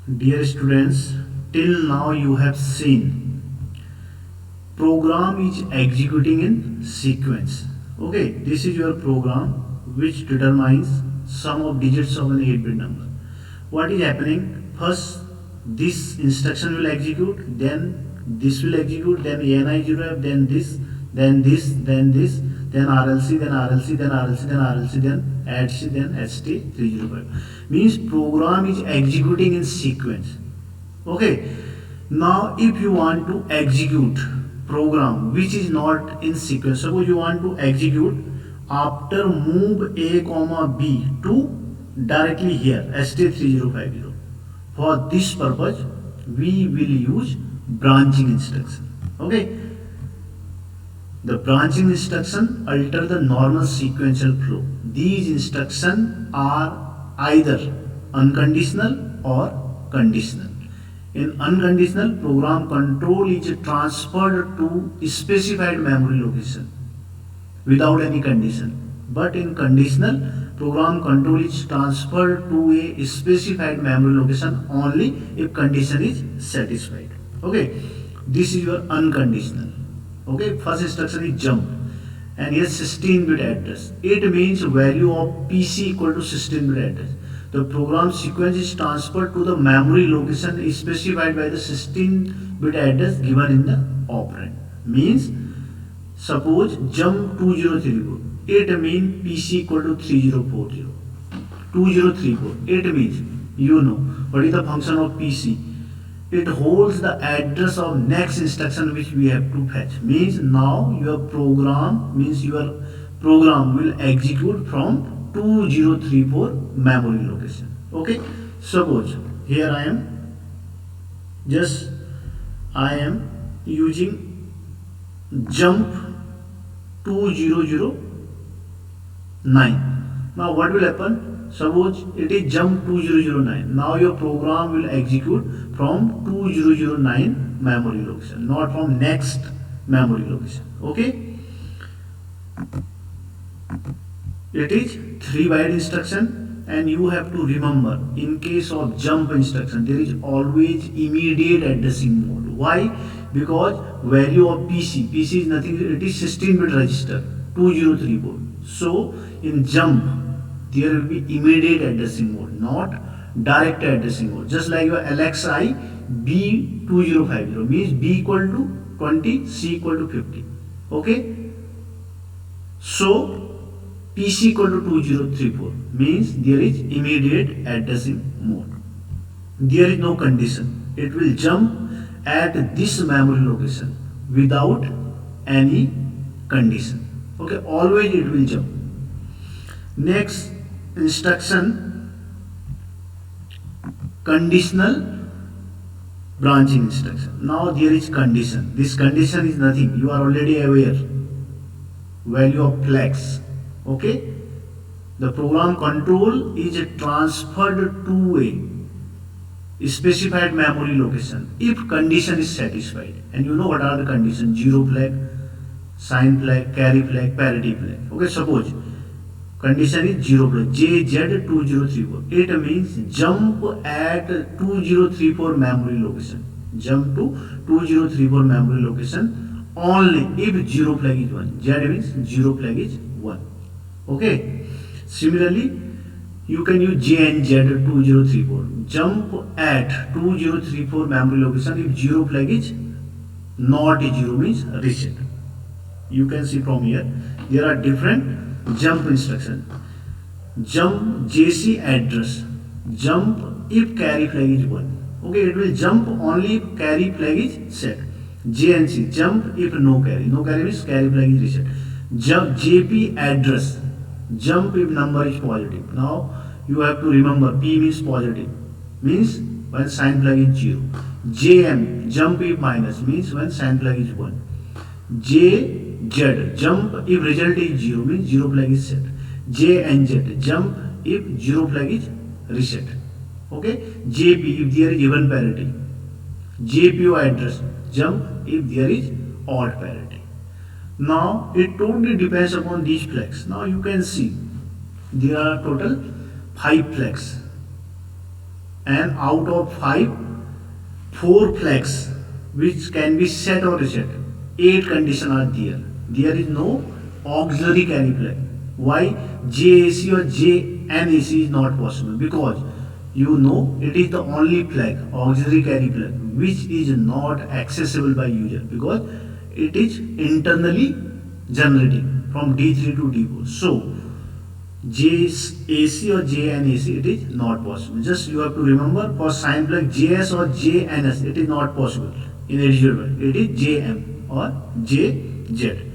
Dear students, till now you have seen program is executing in sequence. Okay, this is your program which determines sum of digits of an 8-bit number. What is happening? First, this instruction will execute, then this will execute, then ANI 0F, then this, then this, then this, then RLC, then RLC, then RLC, then RLC, then ADC, then ST 305. Means program is executing in sequence. Okay, now if you want to execute program which is not in sequence, suppose you want to execute after move a comma b to directly here ST3050. For this purpose we will use branching instruction. Okay, the branching instruction alter the normal sequential flow. These instructions are either unconditional or conditional. In unconditional, program control is transferred to specified memory location without any condition. But in conditional, program control is transferred to a specified memory location only if condition is satisfied. Okay, this is your unconditional. Okay, first instruction is jump, and here 16-bit address. It means value of PC equal to 16-bit address. The program sequence is transferred to the memory location specified by the 16-bit address given in the operand. Means suppose jump 2034. It means PC equal to 3040. 2034. It means you know what is the function of PC. It holds the address of next instruction which we have to fetch. Means now your program will execute from 2034 memory location. Okay, suppose here I am using jump 2009. Now what will happen? Suppose it is jump 2009. Now your program will execute from 2009 memory location, not from next memory location. Okay, it is 3-byte instruction, and you have to remember in case of jump instruction there is always immediate addressing mode. Why? Because value of PC is nothing, it is 16-bit register 2034. So in jump there will be immediate addressing mode, not direct addressing mode. Just like your LXI B2050 means B equal to 20, C equal to 50. Okay, so PC equal to 2034 means there is immediate addressing mode. There is no condition. It will jump at this memory location without any condition. Okay, always it will jump. Next instruction, conditional branching instruction. Now there is condition. This condition is nothing. You are already aware. Value of flex. Okay, the program control is transferred to a specified memory location if condition is satisfied. And you know what are the conditions: zero flag, sign flag, carry flag, parity flag. Okay, suppose condition is zero flag, JZ2034. It means jump at 2034 memory location. Jump to 2034 memory location only if zero flag is 1. Z means zero flag is 1. Okay, similarly you can use JNZ2034. Jump at 2034 memory location if zero flag is not 0 means reset. You can see from here there are different jump instructions. Jump JC address, jump if carry flag is 1. Okay, it will jump only if carry flag is set. JNC, jump if no carry means carry flag is reset. Jump JP address, jump if number is positive. Now you have to remember P means positive, means when sign flag is 0. JM, jump if minus, means when sign flag is 1. JZ, jump if result is 0, means 0 flag is set. JNZ, jump if 0 flag is reset. Okay, JP if there is even parity. JPO address, jump if there is odd parity. Now it totally depends upon these flags. Now you can see there are total 5 flags. and out of 5, 4 flags which can be set or reset. 8 conditions are there. There is no auxiliary carry flag. Why JAC or JNAC is not possible? Because you know it is the only flag, auxiliary carry flag, which is not accessible by user because it is internally generating from D3 to D4. So JAC or JNAC, it is not possible. Just you have to remember, for sign flag JS or JNS, it is not possible in eligible. It is JM or JZ.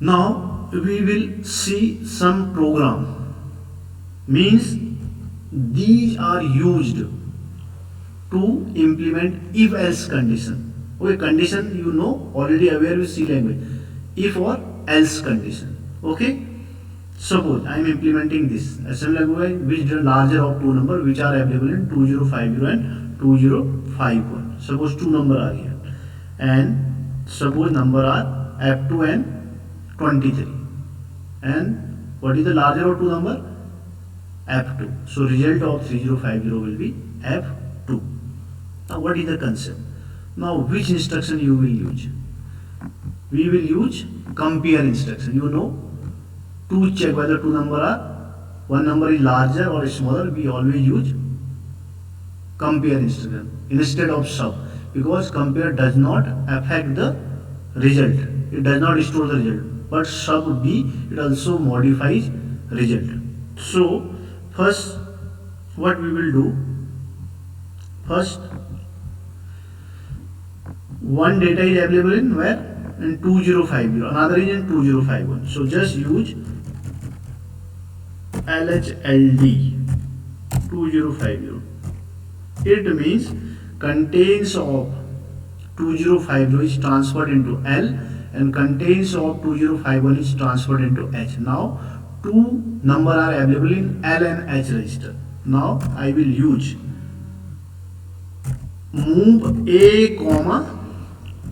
Now we will see some program. Means these are used to implement if else condition. Okay, condition you know already aware with C language. If or else condition. Okay. Suppose I am implementing this assembly language which is the larger of two numbers which are available in 2050 and 2051. Suppose two numbers are here and suppose number are F2 and 23. And what is the larger of two number? F2. So result of 3050 will be F2. Now what is the concept? Now which instruction you will use? We will use compare instruction. You know, to check whether two number are, one number is larger or smaller, we always use compare instruction instead of sub, because compare does not affect the result, it does not store the result, but sub B, it also modifies result. So first what we will do, first one data is available in where? In 2050, another is in 2051. So just use LHLD 2050. It means contains of 2050 is transferred into L and contains of 2051 is transferred into H. Now two number are available in L and H register. Now I will use move A comma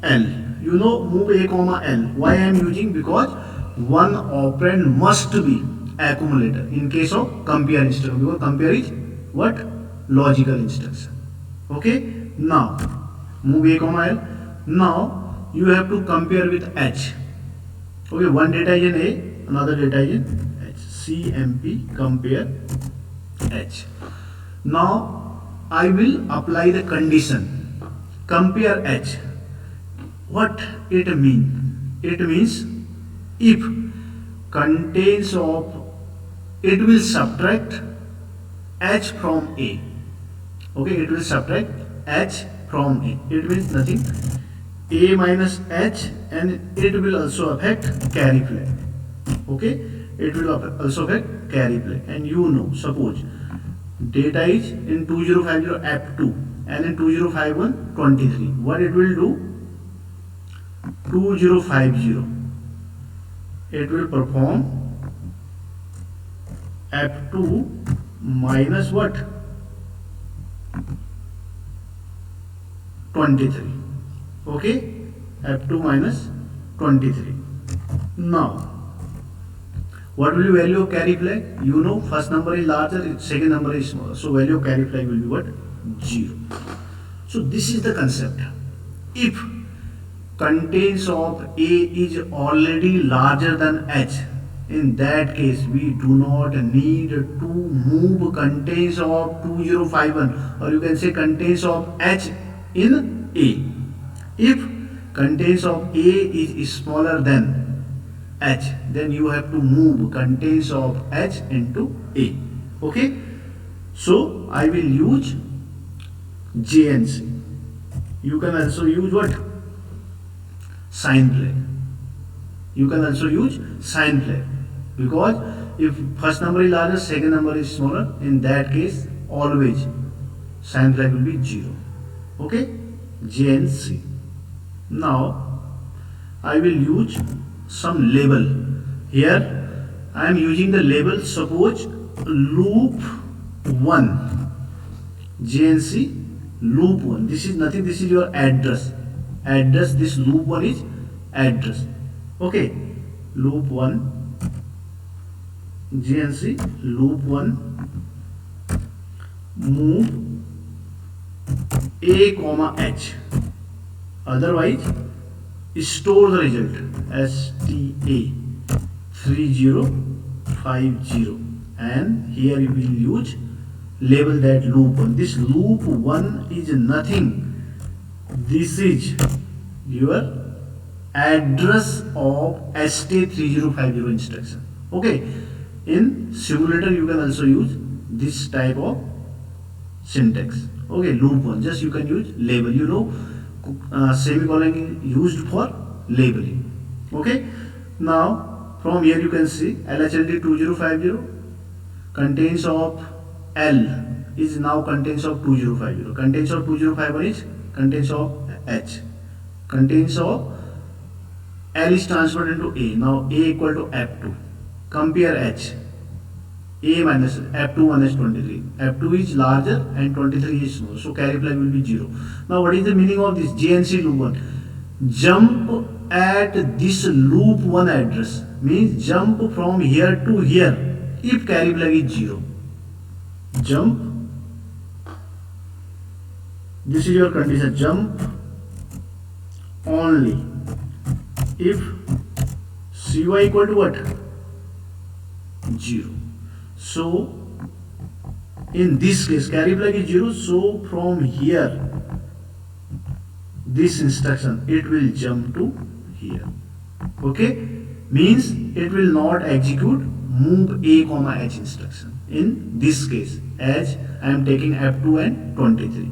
L. You know, move A comma L. Why I am using? Because one operand must be accumulator in case of compare instruction, because compare is what? Logical instruction. Okay. Now move A comma L. Now you have to compare with H. Okay, one data is in A, another data is in H. CMP compare H. Now I will apply the condition compare H. What it means? It means if contains of, it will subtract H from A. Okay, it will subtract H from A. It means nothing. A minus H, and it will also affect carry flag. Okay, it will also affect carry flag. And you know, suppose data is in 2050 F2 and in 2051 23. What it will do? 2050, it will perform F2 minus what? 23. Okay, F2 minus 23. Now what will be value of carry flag? You know, first number is larger, second number is smaller, so value of carry flag will be what? 0. So this is the concept. If contains of A is already larger than H, in that case we do not need to move contains of 2051, or you can say contains of H in A. If contains of A is smaller than H, then you have to move contains of H into A. Okay, so I will use JNC. You can also use what? Sign flag. You can also use sign flag, because if first number is larger, second number is smaller, in that case always sign flag will be 0. Okay, JNC. Now I will use some label. Here I am using the label, suppose loop 1, JNC loop 1. This is nothing, this is your address. Address, this loop 1 is address. Okay, loop 1, GNC loop 1 move a comma h, otherwise store the result sta 3050, and here you will use label that loop 1. This loop 1 is nothing, this is your address of st3050 instruction. Okay, in simulator you can also use this type of syntax. Okay, loop 1, just you can use label, you know, semicolon is used for labeling. Okay, now from here you can see LHLD 2050 contains of L is now contains of 2050, contains of 2051 is contains of H, contains of L is transferred into A. Now A equal to F2. Compare H. A minus F2 minus 23. F2 is larger and 23 is small. So carry flag will be 0. Now what is the meaning of this JNC loop 1? Jump at this loop 1 address. Means jump from here to here if carry flag is 0. Jump. This is your condition. Jump only if cy equal to what? 0. So in this case carry flag is 0, so from here this instruction it will jump to here. Okay, means it will not execute move a comma h instruction in this case, as I am taking f2 and 23.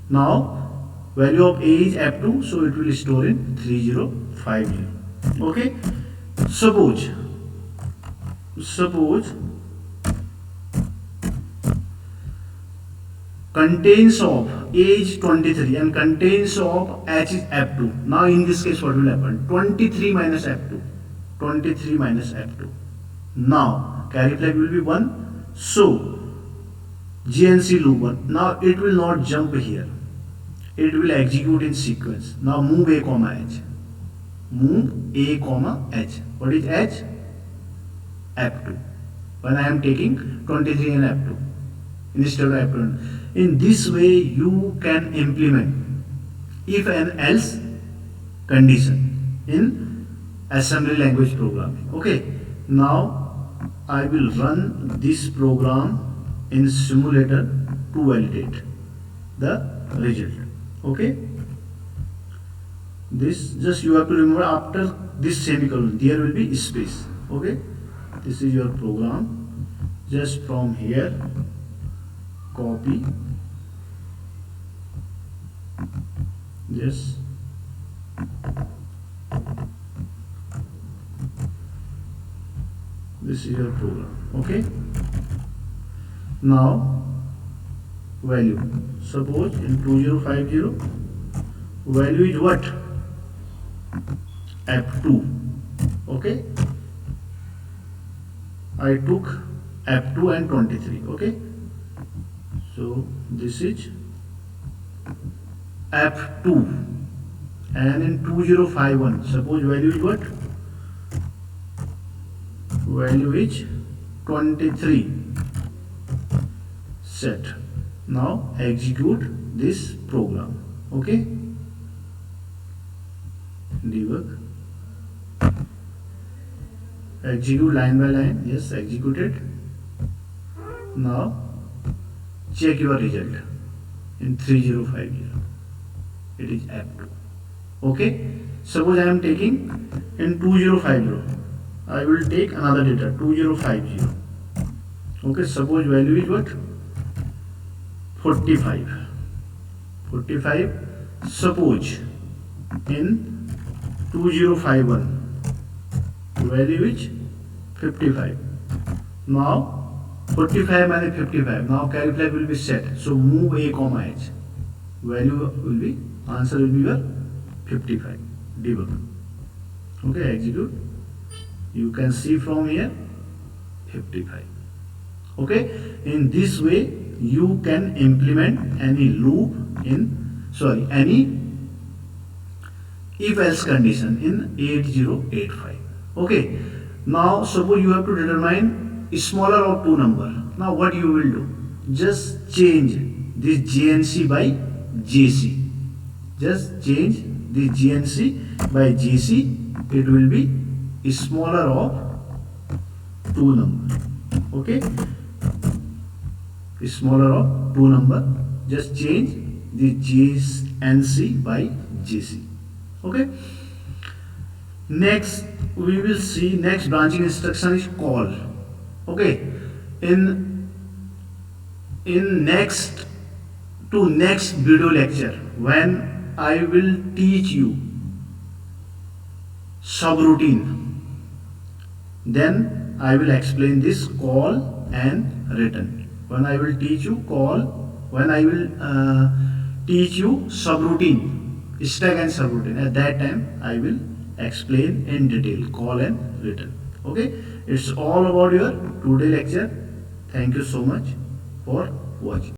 Now value of a is f2, so it will store in 3050. Okay, suppose contains of a is 23 and contains of h is f2. Now in this case what will happen? 23 minus f2. 23 minus f2. Now carry flag will be 1. So GNC loop 1. Now it will not jump here. It will execute in sequence. Now move a comma h. Move a comma h. What is h? f2. When I am taking 23 and f2 instead of f2. In this way you can implement if and else condition in assembly language programming. Okay, now I will run this program in simulator to validate the result. Okay, this just you have to remember, after this semicolon there will be space. Okay, this is your program. Just from here copy this, this is your program. Okay, now value, suppose in 2050 value is what? f2. Okay, I took f2 and 23. Okay, so this is f2, and in 2051 suppose value is what? Value is 23. Set. Now execute this program. Okay, debug, execute line by line. Yes, executed. Now check your result in 3050. It is f2. Okay, suppose I am taking in 2050, I will take another data 2050. Okay, suppose value is what? 45. Suppose in 2051 value is 55. Now 45 minus 55. Now carry flag will be set. So move a comma h. Value will be, answer will be your 55. Debug. Okay, execute. You can see from here 55. Okay, in this way you can implement any loop in any if else condition in 8085. Okay, now suppose you have to determine smaller of two number. Now what you will do? just change this GNC by GC. Just change the GNC by GC. It will be smaller of 2 number. Okay, smaller of 2 number. Just change the GNC by GC. Okay. Next we will see, next branching instruction is call. Okay, in next video lecture, when I will teach you subroutine, then I will explain this call and return. When I will teach you call, when I will teach you subroutine, stack and subroutine, at that time I will explain in detail call and return. Okay, it's all about your today lecture. Thank you so much for watching.